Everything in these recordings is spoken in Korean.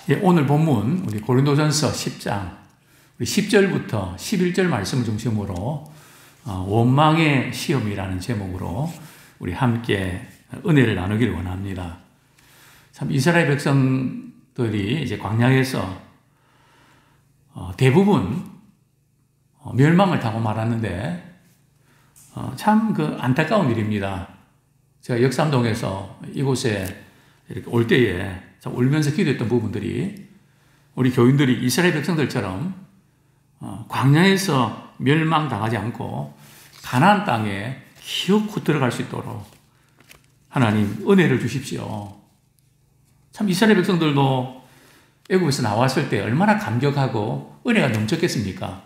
예, 오늘 본문 우리 고린도전서 10장 우리 10절부터 11절 말씀을 중심으로 원망의 시험이라는 제목으로 우리 함께 은혜를 나누기를 원합니다. 참 이스라엘 백성들이 이제 광야에서 대부분 멸망을 타고 말았는데 참 그 안타까운 일입니다. 제가 역삼동에서 이곳에 이렇게 올 때에 참 울면서 기도했던 부분들이 우리 교인들이 이스라엘 백성들처럼 광야에서 멸망당하지 않고 가나안 땅에 기어코 들어갈 수 있도록 하나님 은혜를 주십시오. 참 이스라엘 백성들도 애굽에서 나왔을 때 얼마나 감격하고 은혜가 넘쳤겠습니까?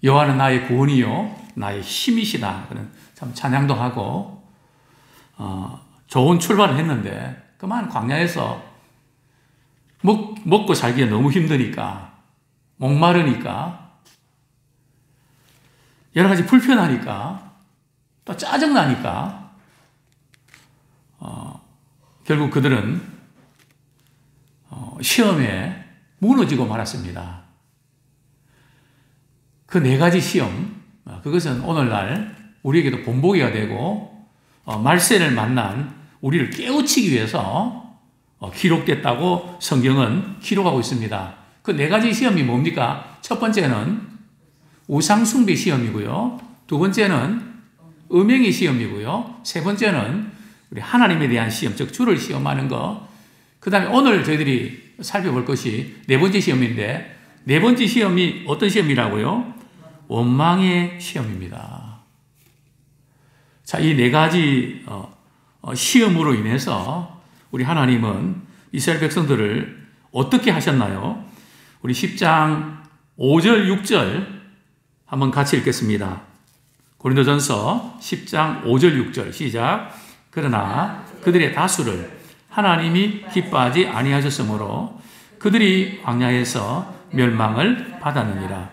여호와는 나의 구원이요 나의 힘이시다. 그런 참 찬양도 하고 좋은 출발을 했는데 그만 광야에서 먹고 살기가 너무 힘드니까 목마르니까 여러 가지 불편하니까 또 짜증나니까 결국 그들은 시험에 무너지고 말았습니다. 그 네 가지 시험, 그것은 오늘날 우리에게도 본보기가 되고 말세를 만난 우리를 깨우치기 위해서 기록됐다고 성경은 기록하고 있습니다. 그 네 가지 시험이 뭡니까? 첫 번째는 우상숭배 시험이고요. 두 번째는 음행의 시험이고요. 세 번째는 우리 하나님에 대한 시험, 즉 주를 시험하는 것. 그 다음에 오늘 저희들이 살펴볼 것이 네 번째 시험인데 네 번째 시험이 어떤 시험이라고요? 원망의 시험입니다. 자, 이 네 가지 시험으로 인해서 우리 하나님은 이스라엘 백성들을 어떻게 하셨나요? 우리 10장 5절, 6절 한번 같이 읽겠습니다. 고린도전서 10장 5절, 6절 시작. 그러나 그들의 다수를 하나님이 기뻐하지 아니하셨으므로 그들이 광야에서 멸망을 받았느니라.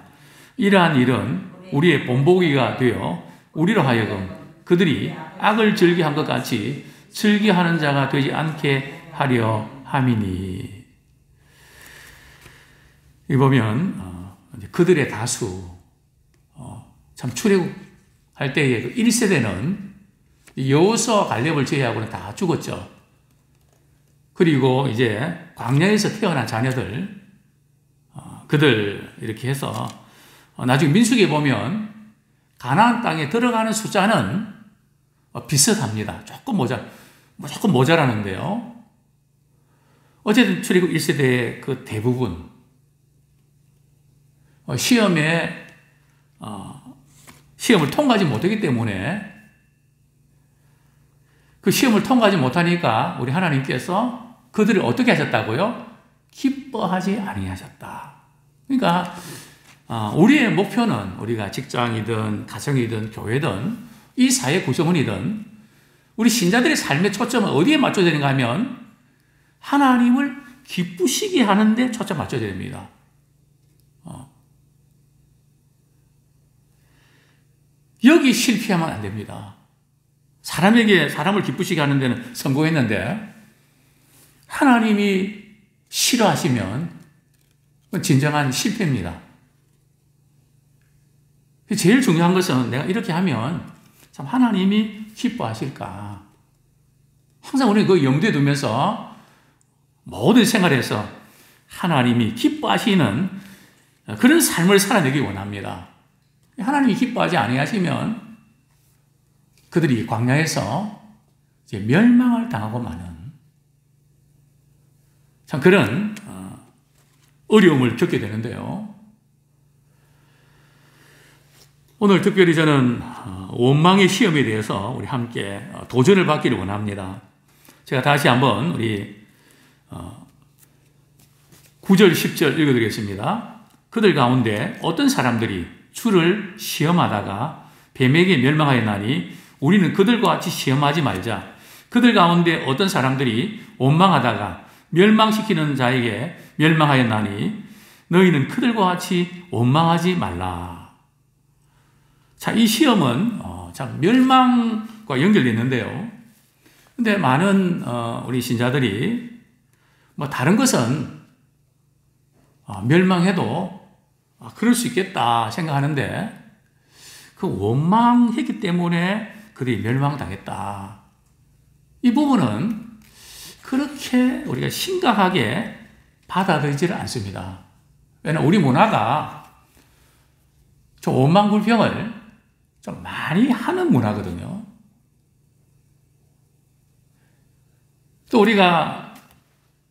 이러한 일은 우리의 본보기가 되어 우리로 하여금 그들이 악을 즐기한 것 같이 즐기하는 자가 되지 않게 하려 함이니. 이 보면 그들의 다수 참 출애굽할 때의 그 1세대는 여호수아와 갈렙을 제외하고는 다 죽었죠. 그리고 이제 광야에서 태어난 자녀들 그들 이렇게 해서 나중에 민수기에 보면 가나안 땅에 들어가는 숫자는 비슷합니다. 조금 모자라는데요. 어쨌든 출애굽 1세대의 그 대부분 시험을 통과하지 못하기 때문에 그 시험을 통과하지 못하니까 우리 하나님께서 그들을 어떻게 하셨다고요? 기뻐하지 아니하셨다. 그러니까 우리의 목표는 우리가 직장이든 가정이든 교회든 이 사회 구성원이든 우리 신자들의 삶의 초점은 어디에 맞춰야 되는가 하면 하나님을 기쁘시게 하는데 초점 맞춰야 됩니다. 여기 실패하면 안 됩니다. 사람을 기쁘시게 하는 데는 성공했는데 하나님이 싫어하시면 진정한 실패입니다. 제일 중요한 것은 내가 이렇게 하면 참 하나님이 기뻐하실까. 항상 우리는 그 염두에 두면서 모든 생활에서 하나님이 기뻐하시는 그런 삶을 살아내기 원합니다. 하나님이 기뻐하지 아니하시면 그들이 광야에서 이제 멸망을 당하고 마는 참 그런 어려움을 겪게 되는데요. 오늘 특별히 저는 원망의 시험에 대해서 우리 함께 도전을 받기를 원합니다. 제가 다시 한번 우리 9절, 10절 읽어드리겠습니다. 그들 가운데 어떤 사람들이 주를 시험하다가 뱀에게 멸망하였나니 우리는 그들과 같이 시험하지 말자. 그들 가운데 어떤 사람들이 원망하다가 멸망시키는 자에게 멸망하였나니 너희는 그들과 같이 원망하지 말라. 자, 이 시험은 참 멸망과 연결되는데요. 근데 많은 우리 신자들이 다른 것은 멸망해도 그럴 수 있겠다 생각하는데 그 원망했기 때문에 그들이 멸망당했다. 이 부분은 그렇게 우리가 심각하게 받아들이지를 않습니다. 왜냐하면 우리 문화가 좀 원망불평을 좀 많이 하는 문화거든요. 또 우리가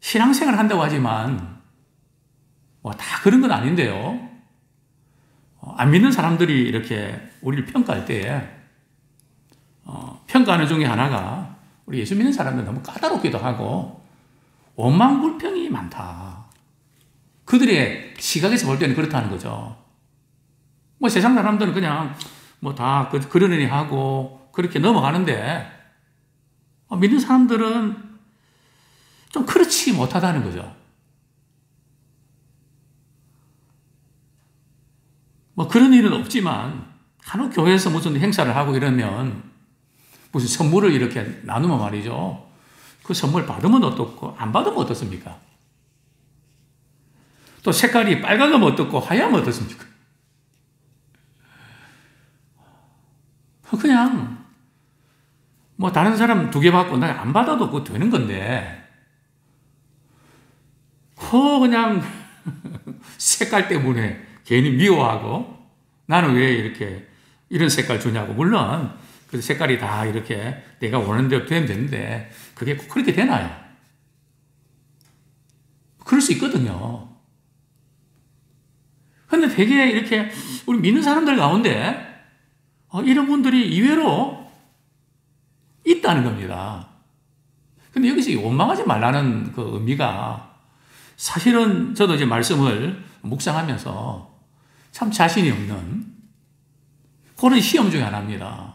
신앙생활을 한다고 하지만 다 그런 건 아닌데요. 안 믿는 사람들이 이렇게 우리를 평가할 때에 평가하는 중에 하나가 우리 예수 믿는 사람들 너무 까다롭기도 하고 원망불평이 많다. 그들의 시각에서 볼 때는 그렇다는 거죠. 세상 사람들은 그냥 다 그러느니 하고 그렇게 넘어가는데 믿는 사람들은 좀 그렇지 못하다는 거죠. 그런 일은 없지만 간혹 교회에서 무슨 행사를 하고 이러면 무슨 선물을 이렇게 나누면 말이죠. 그 선물 받으면 어떻고 안 받으면 어떻습니까? 또 색깔이 빨강하면 어떻고 하얗면 어떻습니까? 그냥 다른 사람 2개 받고 나 안 받아도 그거 되는 건데 그냥 색깔 때문에 괜히 미워하고 나는 왜 이렇게 이런 색깔 주냐고. 물론 그 색깔이 다 이렇게 내가 원하는 대로 되면 되는데 그게 꼭 그렇게 되나요? 그럴 수 있거든요. 근데 되게 이렇게 우리 믿는 사람들 가운데 이런 분들이 의외로 있다는 겁니다. 근데 여기서 원망하지 말라는 그 의미가 사실은 저도 이제 말씀을 묵상하면서 참 자신이 없는 그런 시험 중에 하나입니다.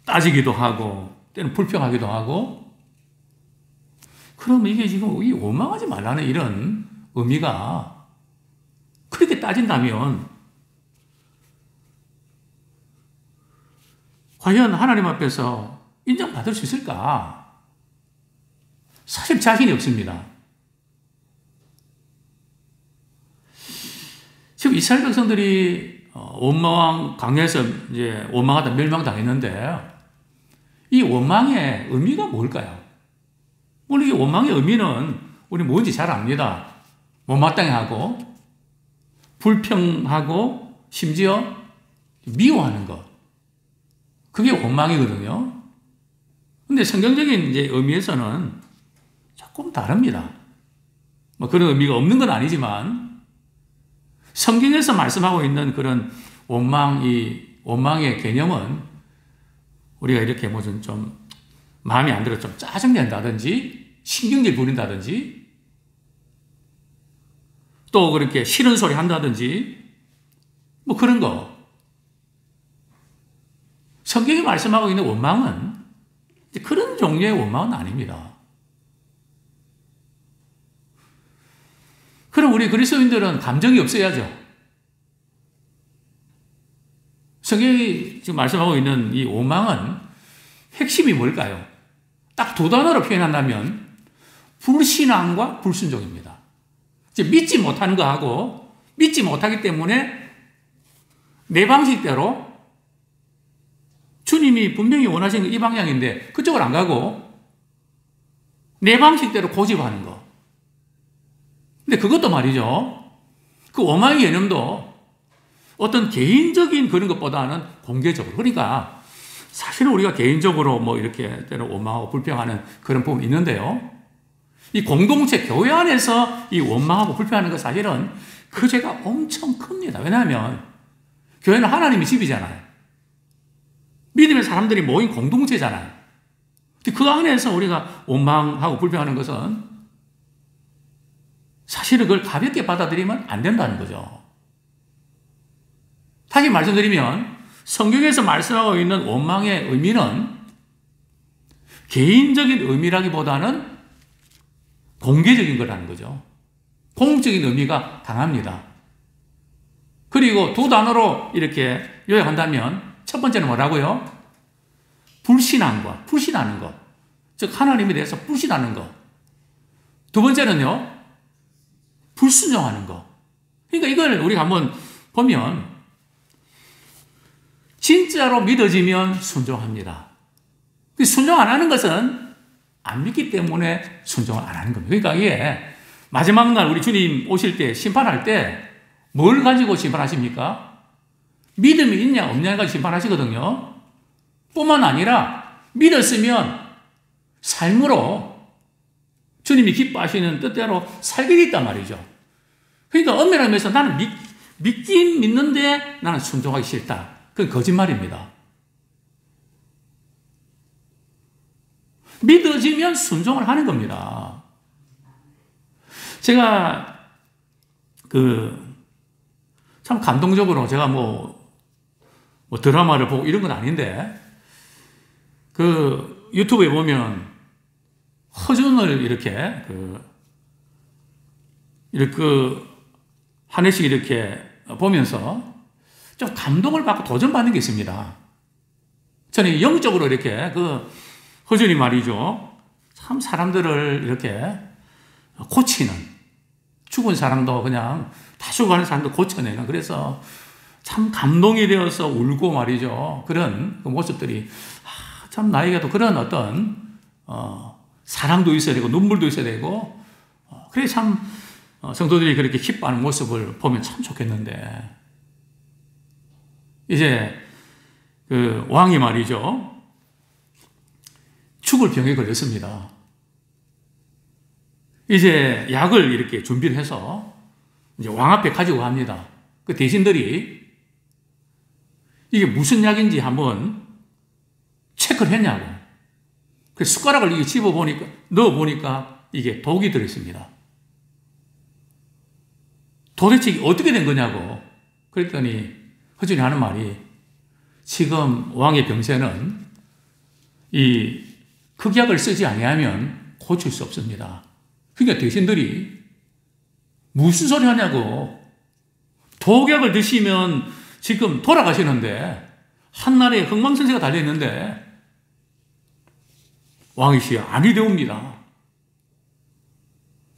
따지기도 하고 때는 불평하기도 하고 그러면 이게 지금 이 원망하지 말라는 이런 의미가 그렇게 따진다면 과연 하나님 앞에서 인정받을 수 있을까? 사실 자신이 없습니다. 지금 이스라엘 백성들이 원망 강야에서 이제 원망하다 멸망당했는데 이 원망의 의미가 뭘까요? 물론 이 원망의 의미는 우리 뭔지 잘 압니다. 못마땅해 하고 불평하고 심지어 미워하는 것. 그게 원망이거든요. 근데 성경적인 이제 의미에서는 조금 다릅니다. 그런 의미가 없는 건 아니지만 성경에서 말씀하고 있는 그런 원망의 개념은 우리가 이렇게 무슨 좀 마음에 안 들어 좀 짜증낸다든지 신경질 부린다든지 또 그렇게 싫은 소리 한다든지 그런 거. 성경이 말씀하고 있는 원망은 그런 종류의 원망은 아닙니다. 그럼 우리 그리스도인들은 감정이 없어야죠. 성경이 지금 말씀하고 있는 이 원망은 핵심이 뭘까요? 딱 2단어로 표현한다면 불신앙과 불순종입니다. 믿지 못하는 거하고 믿지 못하기 때문에 내 방식대로 주님이 분명히 원하시는 이 방향인데 그쪽을 안 가고 내 방식대로 고집하는 거. 근데 그것도 말이죠. 그 원망의 개념도 어떤 개인적인 그런 것보다는 공개적으로. 그러니까 사실은 우리가 개인적으로 이렇게 때로 원망하고 불평하는 그런 부분이 있는데요. 이 공동체 교회 안에서 이 원망하고 불평하는 것 사실은 그 죄가 엄청 큽니다. 왜냐하면 교회는 하나님의 집이잖아요. 믿음의 사람들이 모인 공동체잖아요. 그 안에서 우리가 원망하고 불평하는 것은 사실은 그걸 가볍게 받아들이면 안 된다는 거죠. 다시 말씀드리면 성경에서 말씀하고 있는 원망의 의미는 개인적인 의미라기보다는 공개적인 거라는 거죠. 공적인 의미가 강합니다. 그리고 2단어로 이렇게 요약한다면 첫 번째는 뭐라고요? 불신앙과 불신하는 것. 즉 하나님에 대해서 불신하는 것. 2번째는요. 불순종하는 거. 그러니까 이걸 우리가 한번 보면 진짜로 믿어지면 순종합니다. 순종 안 하는 것은 안 믿기 때문에 순종을 안 하는 겁니다. 그러니까 이게 마지막 날 우리 주님 오실 때 심판할 때 뭘 가지고 심판하십니까? 믿음이 있냐 없냐를 가지고 심판하시거든요. 뿐만 아니라 믿었으면 삶으로 주님이 기뻐하시는 뜻대로 살게 돼 있단 말이죠. 그러니까 엄밀한 면에서 나는 믿긴 믿는데 나는 순종하기 싫다. 그건 거짓말입니다. 믿어지면 순종을 하는 겁니다. 제가 참 감동적으로 제가 뭐 드라마를 보고 이런 건 아닌데 유튜브에 보면 허준을 이렇게 한 해씩 이렇게 보면서 좀 감동을 받고 도전받는 게 있습니다. 저는 영적으로 이렇게 허준이 말이죠. 참 사람들을 이렇게 고치는, 죽은 사람도 그냥 다 죽어가는 사람도 고쳐내는, 그래서 참 감동이 되어서 울고 말이죠. 그런 그 모습들이 참 나에게도 그런 어떤 사랑도 있어야 되고 눈물도 있어야 되고 그래 참 성도들이 그렇게 기뻐하는 모습을 보면 참 좋겠는데 이제 왕이 말이죠. 죽을 병에 걸렸습니다. 이제 약을 이렇게 준비를 해서 이제 왕 앞에 가지고 갑니다. 그 대신들이 이게 무슨 약인지 한번 체크를 했냐고. 그래서 숟가락을 이게 넣어보니까 이게 독이 들어있습니다. 도대체 이게 어떻게 된 거냐고. 그랬더니 허준이 하는 말이 지금 왕의 병세는 이 극약을 쓰지 아니하면 고칠 수 없습니다. 그러니까 대신들이 무슨 소리 하냐고. 독약을 드시면 지금 돌아가시는데 한날에 흥망성쇠가 달려있는데 왕이시여 아니 되옵니다.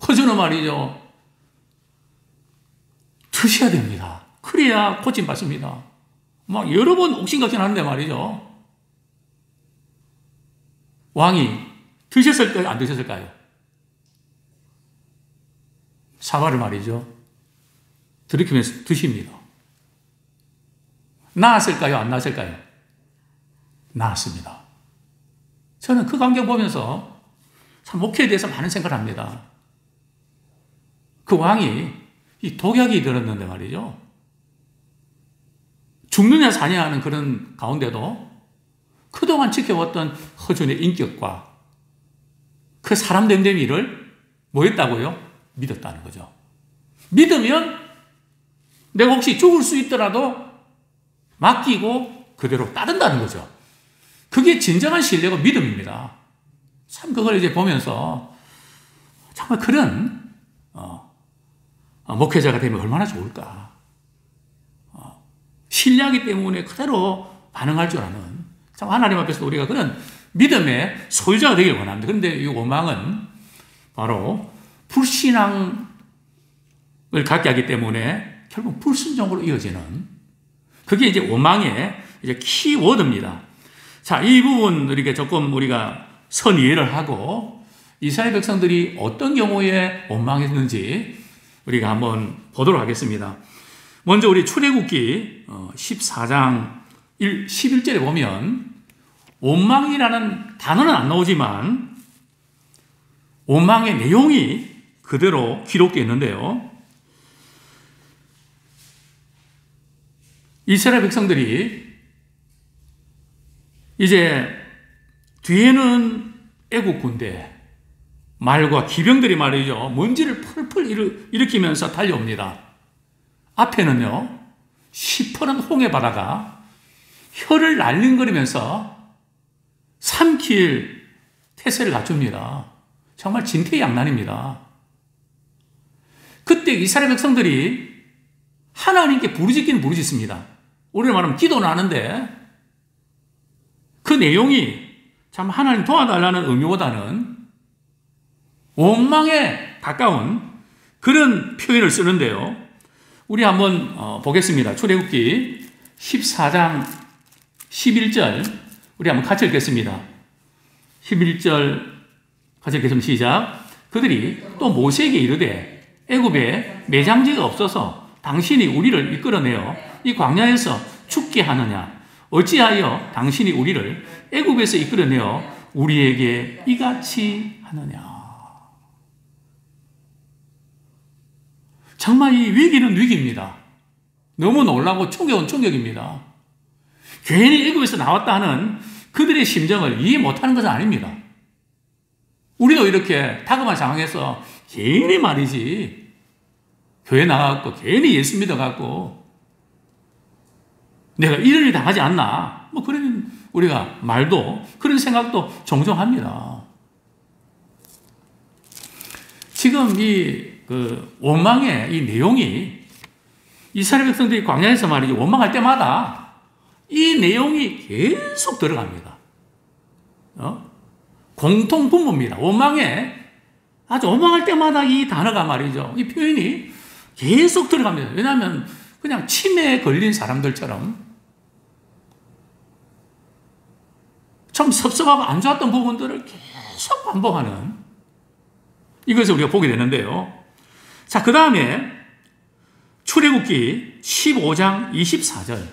허준은 말이죠. 드셔야 됩니다. 그래야 고침받습니다. 막 여러 번 옥신각신하는데 말이죠. 왕이 드셨을까요? 안 드셨을까요? 사과를 말이죠. 들이키면서 드십니다. 나았을까요? 안 나았을까요? 나았습니다. 저는 그 광경 보면서 참 목회에 대해서 많은 생각을 합니다. 그 왕이 이 독약이 들었는데 말이죠. 죽느냐 사냐 하는 그런 가운데도 그동안 지켜왔던 허준의 인격과 그 사람 됨됨이를 뭐 했다고요? 믿었다는 거죠. 믿으면 내가 혹시 죽을 수 있더라도 맡기고 그대로 따른다는 거죠. 그게 진정한 신뢰고 믿음입니다. 참 그걸 이제 보면서 정말 그런 목회자가 되면 얼마나 좋을까. 신뢰하기 때문에 그대로 반응할 줄 아는 참 하나님 앞에서 우리가 그런 믿음의 소유자가 되길 원합니다. 그런데 이 원망은 바로 불신앙을 갖게 하기 때문에 결국 불순종으로 이어지는 그게 이제 원망의 이제 키워드입니다. 자, 이 부분 이렇게 조금 우리가 선이해를 하고 이스라엘 백성들이 어떤 경우에 원망했는지 우리가 한번 보도록 하겠습니다. 먼저 우리 출애굽기 14장 11절에 보면 원망이라는 단어는 안 나오지만 원망의 내용이 그대로 기록되어 있는데요. 이스라엘 백성들이 이제 뒤에는 애국 군대, 말과 기병들이 말이죠. 먼지를 펄펄 일으키면서 달려옵니다. 앞에는요, 시퍼런 홍해 바다가 혀를 날린거리면서 삼킬 태세를 갖춥니다. 정말 진퇴양난입니다. 그때 이스라엘 백성들이 하나님께 부르짖기는 부르짖습니다. 우리를 말하면 기도는 하는데 그 내용이 참 하나님 도와달라는 의미보다는 원망에 가까운 그런 표현을 쓰는데요. 우리 한번 보겠습니다. 출애굽기 14장 11절 우리 한번 같이 읽겠습니다. 11절 같이 읽겠습니다. 시작. 그들이 또 모세에게 이르되 애굽에 매장지가 없어서 당신이 우리를 이끌어내어 이 광야에서 죽게 하느냐? 어찌하여 당신이 우리를 애굽에서 이끌어내어 우리에게 이같이 하느냐? 정말 이 위기는 위기입니다. 너무 놀라고 충격은 충격입니다. 괜히 애굽에서 나왔다 하는 그들의 심정을 이해 못하는 것은 아닙니다. 우리도 이렇게 다급한 상황에서 괜히 말이지 교회 나가고 괜히 예수 믿어갖고 내가 이런 일 당하지 않나 뭐 그런 우리가 말도 그런 생각도 종종 합니다. 지금 이 원망의 이 내용이 이스라엘 백성들이 광야에서 말이지 원망할 때마다 이 내용이 계속 들어갑니다. 공통 분모입니다. 원망에 아주 원망할 때마다 이 단어가 말이죠. 이 표현이 계속 들어갑니다. 왜냐하면 그냥 치매에 걸린 사람들처럼 참 섭섭하고 안 좋았던 부분들을 계속 반복하는 이것을 우리가 보게 되는데요. 자, 그 다음에 출애굽기 15장 24절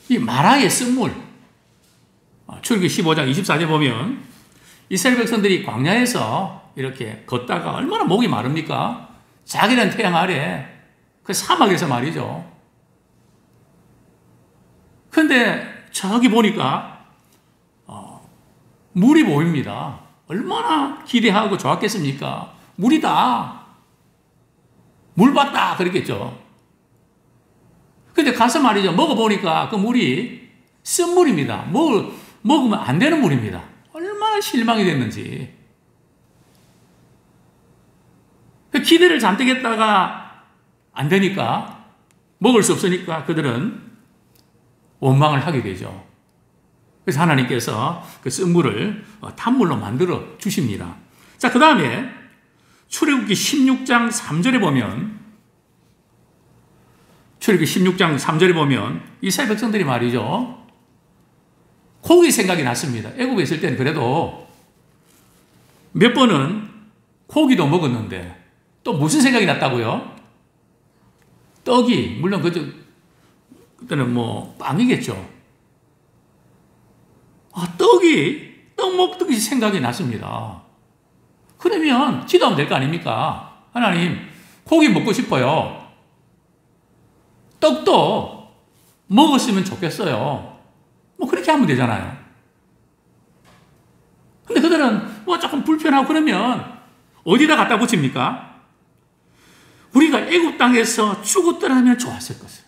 이 마라의 쓴물 출애굽기 15장 24절 보면 이스라엘 백성들이 광야에서 이렇게 걷다가 얼마나 목이 마릅니까? 자기는 태양 아래 그 사막에서 말이죠. 그런데 저기 보니까 물이 보입니다. 얼마나 기대하고 좋았겠습니까? 물이다. 물 봤다. 그랬겠죠. 근데 가서 말이죠. 먹어보니까 그 물이 쓴물입니다. 먹으면 안 되는 물입니다. 얼마나 실망이 됐는지. 그 기대를 잔뜩 했다가 안 되니까, 먹을 수 없으니까 그들은 원망을 하게 되죠. 그래서 하나님께서 그 쓴물을 탄물로 만들어 주십니다. 자, 그 다음에 출애굽기 16장 3절에 보면 이스라엘 백성들이 말이죠. 고기 생각이 났습니다. 애굽에 있을 때는 그래도 몇 번은 고기도 먹었는데 또 무슨 생각이 났다고요? 떡이, 물론 그때는 뭐 빵이겠죠. 떡 먹듯이 생각이 났습니다. 그러면 기도하면 될 거 아닙니까? 하나님, 고기 먹고 싶어요. 떡도 먹었으면 좋겠어요. 뭐 그렇게 하면 되잖아요. 근데 그들은 뭐 조금 불편하고 그러면 어디다 갖다 붙입니까? 우리가 애굽 땅에서 죽었더라면 좋았을 것을.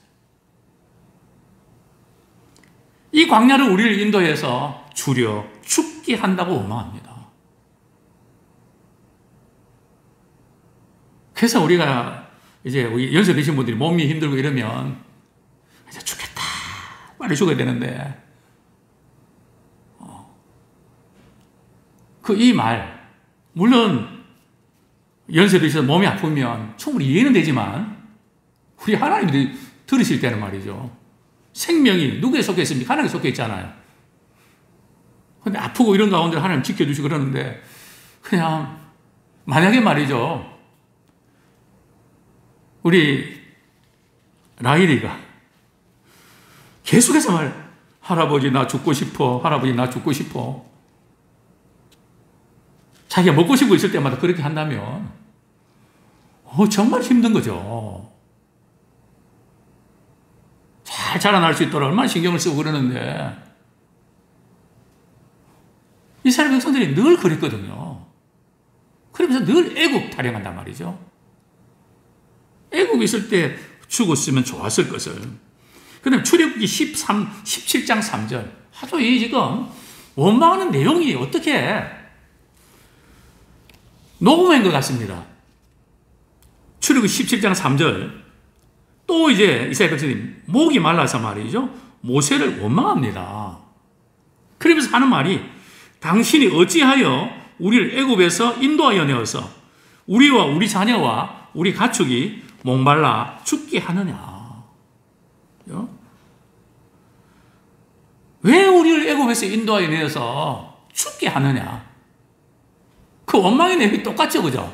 이 광야를 우리를 인도해서 주려 죽게 한다고 원망합니다. 그래서 우리가 이제 우리 연세 드신 분들이 몸이 힘들고 이러면 이제 죽겠다. 빨리 죽어야 되는데 이 말 물론 연세 드셔서 몸이 아프면 충분히 이해는 되지만 우리 하나님이 들으실 때는 말이죠. 생명이 누구에 속해 있습니까? 하나님에 속해 있잖아요. 근데 아프고 이런 가운데 하나님 지켜주시고 그러는데 그냥 만약에 말이죠. 우리 라일이가 계속해서 할아버지 나 죽고 싶어. 할아버지 나 죽고 싶어. 자기가 먹고 싶고 있을 때마다 그렇게 한다면 정말 힘든 거죠. 잘 자라날 수 있도록 얼마나 신경을 쓰고 그러는데 이스라엘 백성들이 늘 그랬거든요. 그러면서 늘 애국 타령한단 말이죠. 애국에 있을 때 죽었으면 좋았을 것을. 그 다음에 출애굽기 17장 3절 아주 이 지금 원망하는 내용이 어떻게 녹음한 것 같습니다. 출애굽기 17장 3절 또 이제 이스라엘 백성들이 목이 말라서 말이죠. 모세를 원망합니다. 그러면서 하는 말이 당신이 어찌하여 우리를 애굽에서 인도하여 내어서 우리와 우리 자녀와 우리 가축이 목말라 죽게 하느냐? 왜 우리를 애굽에서 인도하여 내서 죽게 하느냐? 그 원망의 내용이 똑같죠, 그죠?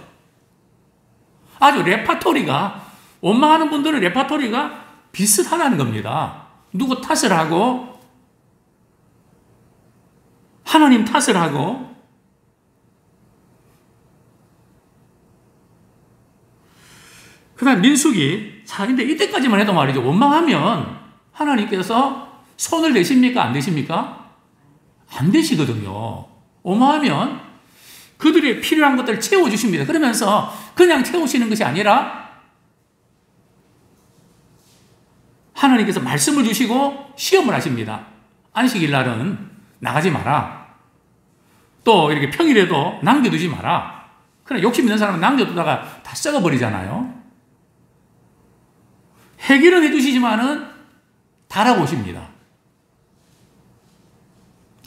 아주 레파토리가, 원망하는 분들은 레파토리가 비슷하다는 겁니다. 누구 탓을 하고, 하나님 탓을 하고, 그 다음 민수기, 자, 근데 이때까지만 해도 말이죠. 원망하면 하나님께서 손을 대십니까? 안 대십니까? 안 대시거든요. 원망하면 그들의 필요한 것들을 채워주십니다. 그러면서 그냥 채우시는 것이 아니라 하나님께서 말씀을 주시고 시험을 하십니다. 안식일 날은 나가지 마라. 또 이렇게 평일에도 남겨두지 마라. 그러나 욕심 있는 사람은 남겨두다가 다 썩어버리잖아요. 해결은 해주시지만은 달아보십니다.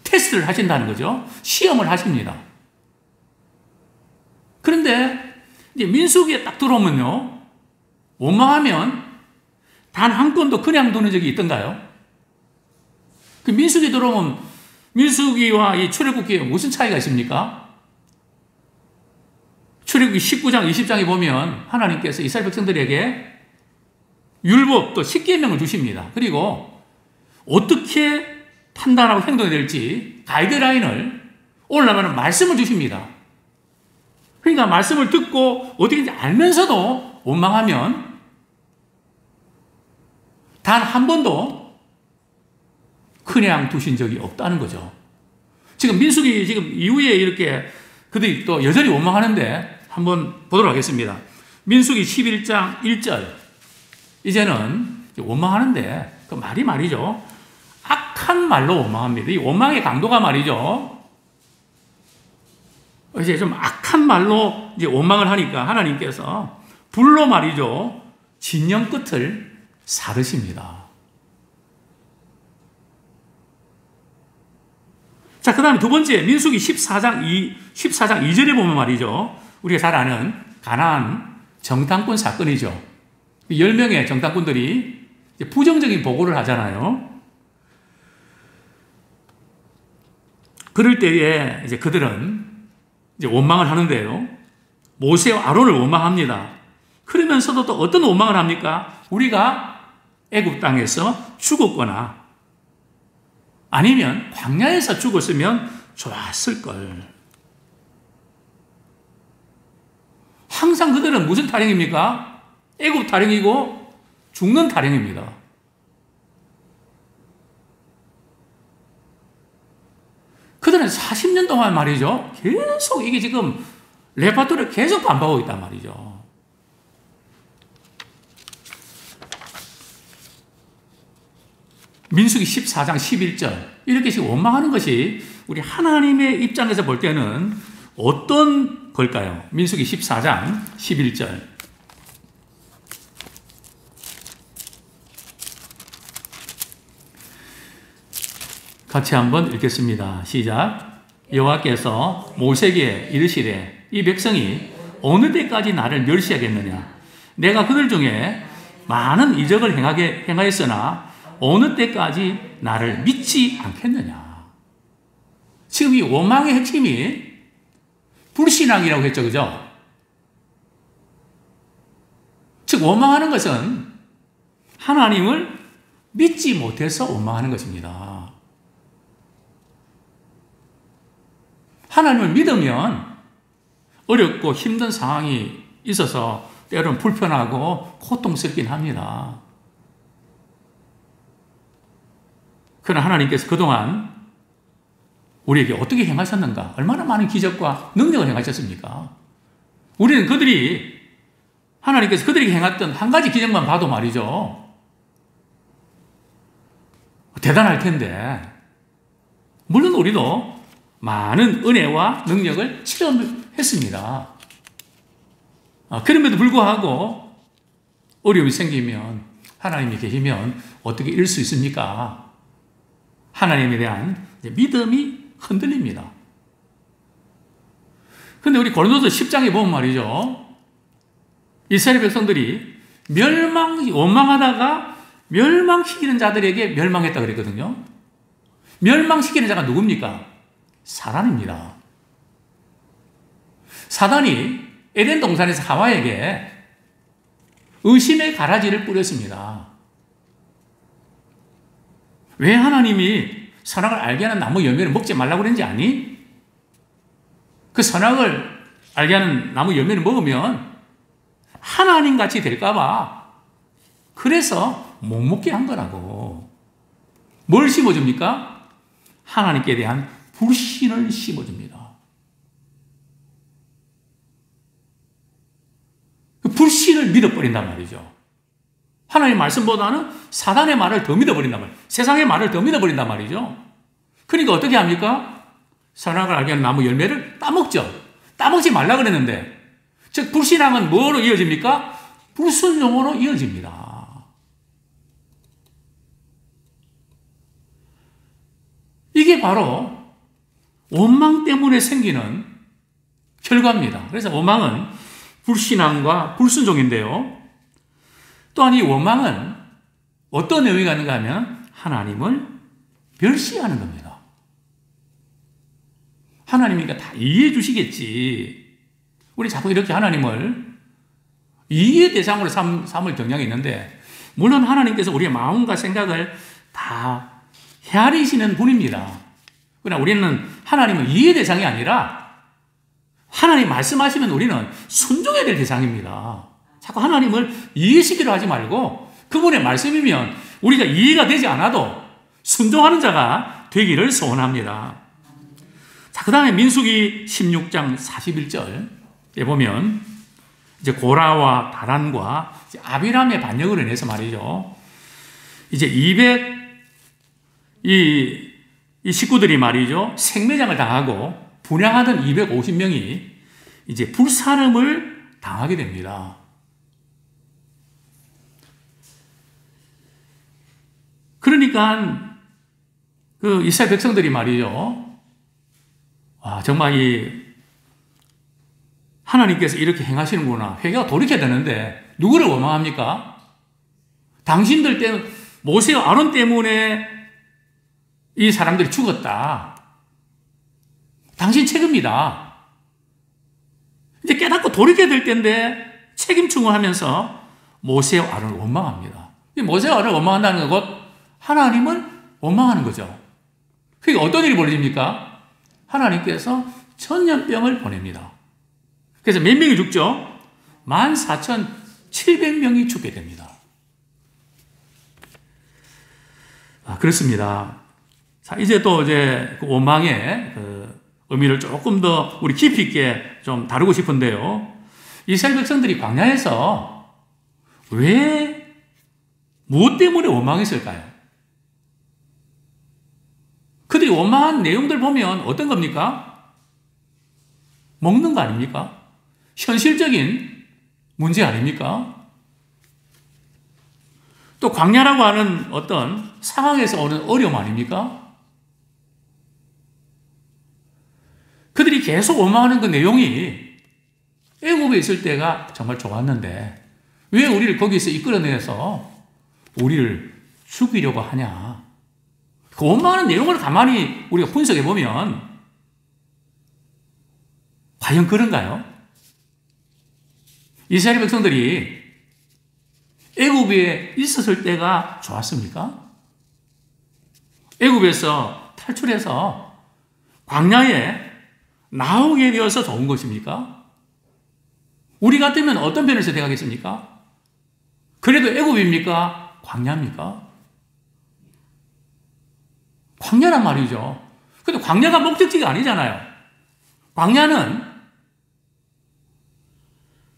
테스트를 하신다는 거죠. 시험을 하십니다. 그런데 이제 민수기에 딱 들어오면요, 원망하면 단 한 건도 그냥 두는 적이 있던가요? 그 민수기 들어오면 민수기와 이 출애굽기에 무슨 차이가 있습니까? 출애굽기 19장, 20장에 보면 하나님께서 이스라엘 백성들에게 율법 또 십계명을 주십니다. 그리고 어떻게 판단하고 행동해야 될지 가이드라인을 올라가는 말씀을 주십니다. 그러니까 말씀을 듣고 어떻게인지 알면서도 원망하면 단 한 번도 그냥 두신 적이 없다는 거죠. 지금 민수기 지금 이후에 이렇게 그들이 또 여전히 원망하는데 한번 보도록 하겠습니다. 민수기 11장 1절. 이제는 원망하는데 그 말이 말이죠. 악한 말로 원망합니다. 이 원망의 강도가 말이죠. 이제 좀 악한 말로 이제 원망을 하니까 하나님께서 불로 말이죠. 진영 끝을 사르십니다. 자, 그 다음에 두 번째, 민수기 14장 2절에 보면 말이죠. 우리가 잘 아는 가나안 정탐꾼 사건이죠. 10명의 정탐꾼들이 부정적인 보고를 하잖아요. 그럴 때에 이제 그들은 이제 원망을 하는데요. 모세와 아론을 원망합니다. 그러면서도 또 어떤 원망을 합니까? 우리가 애굽 땅에서 죽었거나 아니면 광야에서 죽었으면 좋았을 걸. 항상 그들은 무슨 타령입니까? 애굽 타령이고 죽는 타령입니다. 그들은 40년 동안 말이죠. 계속 이게 지금 레파토리를 계속 반복하고 있단 말이죠. 민수기 14장 11절 이렇게 지금 원망하는 것이 우리 하나님의 입장에서 볼 때는 어떤 걸까요? 민수기 14장 11절 같이 한번 읽겠습니다. 시작. 여호와께서 모세에게 이르시되 이 백성이 어느 때까지 나를 멸시하겠느냐? 내가 그들 중에 많은 이적을 행하였으나 어느 때까지 나를 믿지 않겠느냐? 지금 이 원망의 핵심이 불신앙이라고 했죠. 그죠? 즉 원망하는 것은 하나님을 믿지 못해서 원망하는 것입니다. 하나님을 믿으면 어렵고 힘든 상황이 있어서 때로는 불편하고 고통스럽긴 합니다. 그러나 하나님께서 그동안 우리에게 어떻게 행하셨는가? 얼마나 많은 기적과 능력을 행하셨습니까? 우리는 하나님께서 그들에게 행했던 한 가지 기적만 봐도 말이죠. 대단할 텐데, 물론 우리도 많은 은혜와 능력을 체험했습니다. 그럼에도 불구하고 어려움이 생기면 하나님이 계시면 어떻게 이룰 수 있습니까? 하나님에 대한 믿음이 흔들립니다. 근데 우리 고린도서 10장에 보면 말이죠. 이스라엘 백성들이 원망하다가 멸망시키는 자들에게 멸망했다 그랬거든요. 멸망시키는 자가 누굽니까? 사단입니다. 사단이 에덴 동산에서 하와에게 의심의 가라지를 뿌렸습니다. 왜 하나님이 선악을 알게 하는 나무 열매를 먹지 말라고 그랬는지 아니? 그 선악을 알게 하는 나무 열매를 먹으면 하나님같이 될까봐 그래서 못 먹게 한 거라고. 뭘 심어줍니까? 하나님께 대한 불신을 심어줍니다. 그 불신을 믿어버린단 말이죠. 하나님의 말씀보다는 사단의 말을 더 믿어버린단 말이에요. 세상의 말을 더 믿어버린단 말이죠. 그러니까 어떻게 합니까? 선악을 알게 하는 나무 열매를 따먹죠. 따먹지 말라 그랬는데, 즉 불신앙은 뭐로 이어집니까? 불순종으로 이어집니다. 이게 바로 원망 때문에 생기는 결과입니다. 그래서 원망은 불신앙과 불순종인데요. 또한 이 원망은 어떤 의미가 있는가 하면 하나님을 멸시하는 겁니다. 하나님이니까 다 이해해 주시겠지. 우리 자꾸 이렇게 하나님을 이해의 대상으로 삼을 경향이 있는데, 물론 하나님께서 우리의 마음과 생각을 다 헤아리시는 분입니다. 그러나 우리는 하나님은 이해의 대상이 아니라 하나님 말씀하시면 우리는 순종해야 될 대상입니다. 자꾸 하나님을 이해시키려 하지 말고 그분의 말씀이면 우리가 이해가 되지 않아도 순종하는 자가 되기를 소원합니다. 자, 그 다음에 민수기 16장 41절에 보면 이제 고라와 다란과 아비람의 반역으로 인해서 말이죠. 이제 이 식구들이 말이죠. 생매장을 당하고 분향하던 250명이 이제 불사름을 당하게 됩니다. 그러니까 그 이스라엘 백성들이 말이죠. 정말 이 하나님께서 이렇게 행하시는구나. 회개가 돌이켜야 되는데 누구를 원망합니까? 당신들 때문에, 모세와 아론 때문에 이 사람들이 죽었다. 당신 책임이다. 이제 깨닫고 돌이켜야 될 때인데 책임 추궁하면서 모세와 아론을 원망합니다. 모세와 아론을 원망한다는 건 곧 하나님을 원망하는 거죠. 그게 어떤 일이 벌어집니까? 하나님께서 천년병을 보냅니다. 그래서 몇 명이 죽죠? 14,700명이 죽게 됩니다. 그렇습니다. 자, 이제 또 그 원망의 그 의미를 조금 더 우리 깊이 있게 좀 다루고 싶은데요. 이스라엘 백성들이 광야에서 무엇 때문에 원망했을까요? 그들이 원망한 내용들 보면 어떤 겁니까? 먹는 거 아닙니까? 현실적인 문제 아닙니까? 또 광야라고 하는 어떤 상황에서 오는 어려움 아닙니까? 그들이 계속 원망하는 그 내용이 애굽에 있을 때가 정말 좋았는데 왜 우리를 거기서 이끌어내서 우리를 죽이려고 하냐? 그 원망하는 내용을 가만히 우리가 분석해 보면 과연 그런가요? 이스라엘 백성들이 애굽에 있었을 때가 좋았습니까? 애굽에서 탈출해서 광야에 나오게 되어서 좋은 것입니까? 우리 같으면 어떤 편을 선택하겠습니까? 그래도 애굽입니까? 광야입니까? 광야란 말이죠. 근데 광야가 목적지가 아니잖아요. 광야는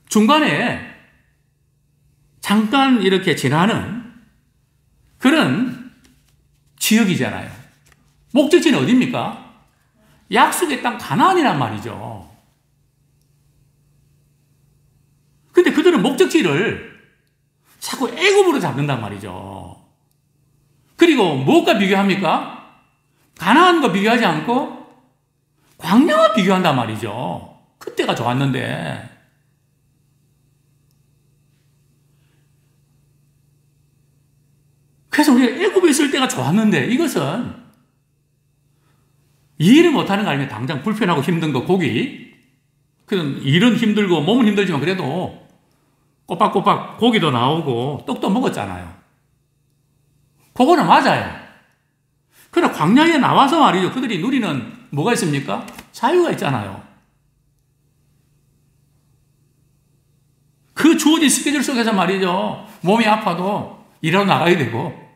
중간에 잠깐 이렇게 지나는 그런 지역이잖아요. 목적지는 어디입니까? 약속의 땅 가나안이란 말이죠. 근데 그들은 목적지를 자꾸 애굽으로 잡는단 말이죠. 그리고 무엇과 비교합니까? 가나안과 비교하지 않고 광야와 비교한단 말이죠. 그때가 좋았는데. 그래서 우리가 애굽에 있을 때가 좋았는데 이것은 일을 못하는 거 아니면 당장 불편하고 힘든 거 고기. 그런 일은 힘들고 몸은 힘들지만 그래도 꼬박꼬박 고기도 나오고 떡도 먹었잖아요. 그거는 맞아요. 그러나 광야에 나와서 말이죠. 그들이 누리는 뭐가 있습니까? 자유가 있잖아요. 그 주어진 스케줄 속에서 말이죠. 몸이 아파도 일하러 나가야 되고.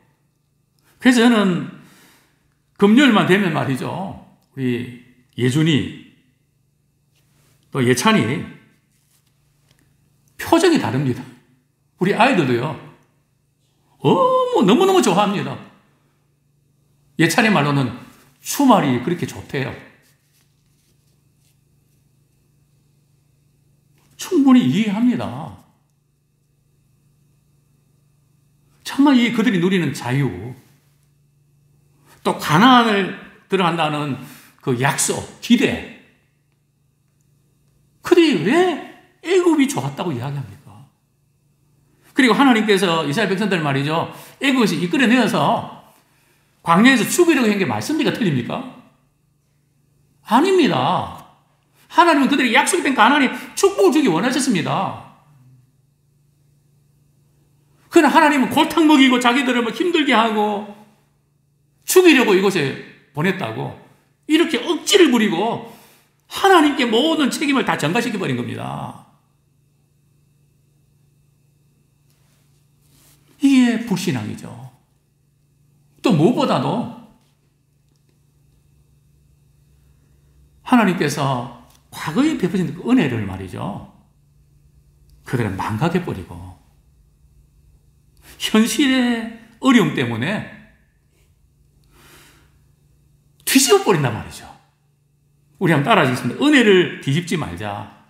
그래서 저는 금요일만 되면 말이죠. 우리 예준이 또 예찬이 표정이 다릅니다. 우리 아이들도요. 너무너무 좋아합니다. 예찬이 말로는 주말이 그렇게 좋대요. 충분히 이해합니다. 정말 그들이 누리는 자유, 또 가나안을 들어간다는 그 약속, 기대. 그들이 왜 애굽이 좋았다고 이야기합니까? 그리고 하나님께서 이스라엘 백성들 말이죠. 애굽에서 이끌어내어서 광야에서 죽이려고 한 게 말씀입니까? 틀립니까? 아닙니다. 하나님은 그들에게 약속된 가나안에 축복을 주기 원하셨습니다. 그러나 하나님은 골탕 먹이고 자기들을 힘들게 하고 죽이려고 이곳에 보냈다고 이렇게 억지를 부리고 하나님께 모든 책임을 다 전가시켜버린 겁니다. 이게 불신앙이죠. 또 무엇보다도 하나님께서 과거에 베푸신 그 은혜를 말이죠. 그들은 망각해버리고 현실의 어려움 때문에 뒤집어버린단 말이죠. 우리 한번 따라하시겠습니다. 은혜를 뒤집지 말자.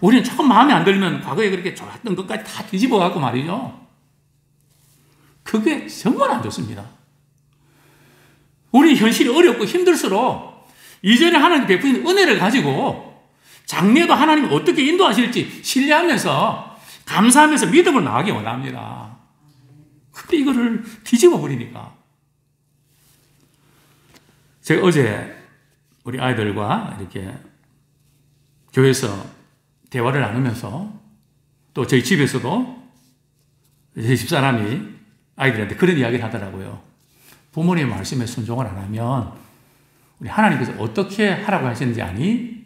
우리는 조금 마음에 안 들면 과거에 그렇게 좋았던 것까지 다 뒤집어갖고 말이죠. 그게 정말 안 좋습니다. 우리 현실이 어렵고 힘들수록 이전에 하나님 베푸신 은혜를 가지고 장래도 하나님이 어떻게 인도하실지 신뢰하면서 감사하면서 믿음을 나가기 원합니다. 근데 이거를 뒤집어 버리니까. 제가 어제 우리 아이들과 이렇게 교회에서 대화를 나누면서 또 저희 집에서도 저희 집사람이 아이들한테 그런 이야기를 하더라고요. 부모님의 말씀에 순종을 안 하면 우리 하나님께서 어떻게 하라고 하시는지 아니?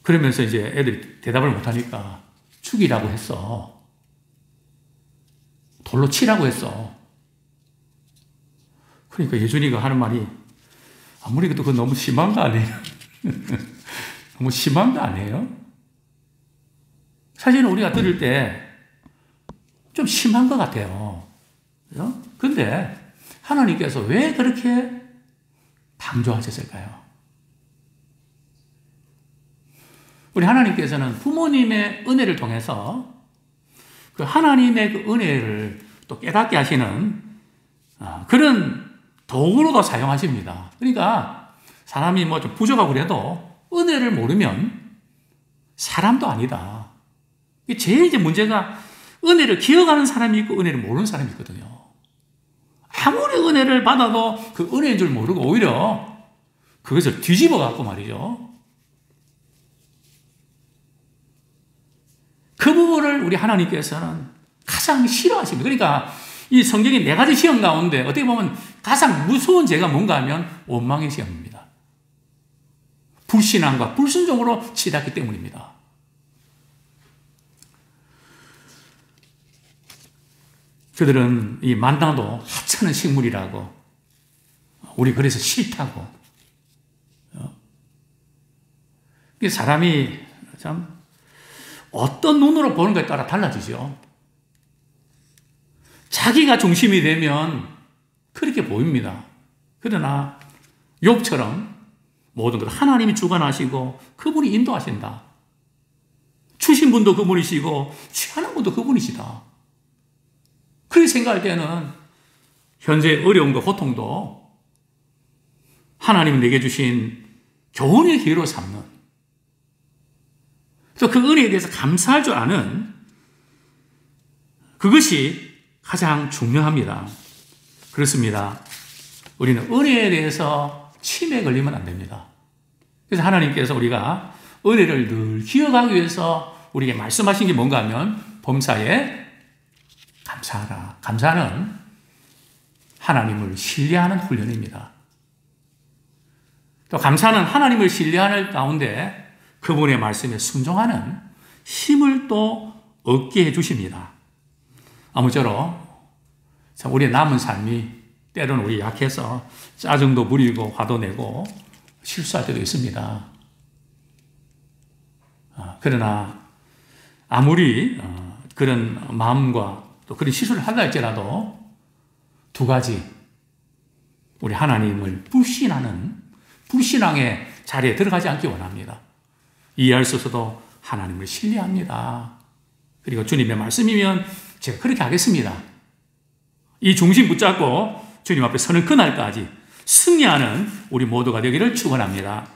그러면서 이제 애들이 대답을 못하니까 죽이라고 했어. 돌로 치라고 했어. 그러니까 예준이가 하는 말이 아무리 그래도 그거 너무 심한 거 아니에요? 너무 심한 거 아니에요? 사실은 우리가 들을 때 좀 심한 것 같아요. 그죠? 근데 하나님께서 왜 그렇게 방조하셨을까요? 우리 하나님께서는 부모님의 은혜를 통해서 그 하나님의 그 은혜를 또 깨닫게 하시는 그런 도구로도 사용하십니다. 그러니까 사람이 뭐 좀 부족하고 그래도 은혜를 모르면 사람도 아니다. 제일 이제 문제가 은혜를 기억하는 사람이 있고 은혜를 모르는 사람이 있거든요. 아무리 은혜를 받아도 그 은혜인 줄 모르고 오히려 그것을 뒤집어 갖고 말이죠. 그 부분을 우리 하나님께서는 가장 싫어하십니다. 그러니까 이 성경의 4가지 시험 가운데 어떻게 보면 가장 무서운 죄가 뭔가 하면 원망의 시험입니다. 불신앙과 불순종으로 치닫기 때문입니다. 그들은 이 만나도 하찮은 식물이라고, 우리 그래서 싫다고. 사람이 참 어떤 눈으로 보는 것에 따라 달라지죠. 자기가 중심이 되면 그렇게 보입니다. 그러나 욥처럼 모든 것 하나님이 주관하시고 그분이 인도하신다. 주신 분도 그분이시고 취하는 분도 그분이시다. 그렇게 생각할 때는 현재 어려움과 고통도 하나님이 내게 주신 교훈의 기회로 삼는, 또 그 은혜에 대해서 감사할 줄 아는, 그것이 가장 중요합니다. 그렇습니다. 우리는 은혜에 대해서 침해 걸리면 안 됩니다. 그래서 하나님께서 우리가 은혜를 늘 기억하기 위해서 우리에게 말씀하신 게 뭔가 하면 범사에 감사하라. 감사는 하나님을 신뢰하는 훈련입니다. 또 감사는 하나님을 신뢰하는 가운데 그분의 말씀에 순종하는 힘을 또 얻게 해주십니다. 아무쪼록 우리의 남은 삶이 때로는 우리 약해서 짜증도 부리고 화도 내고 실수할 때도 있습니다. 그러나 아무리 그런 마음과 또 그런 실수를 한다 할지라도 두 가지, 우리 하나님을 불신앙의 자리에 들어가지 않기 원합니다. 이해할 수 없어도 하나님을 신뢰합니다. 그리고 주님의 말씀이면 제가 그렇게 하겠습니다. 이 중심 붙잡고 주님 앞에 서는 그날까지 승리하는 우리 모두가 되기를 축원합니다.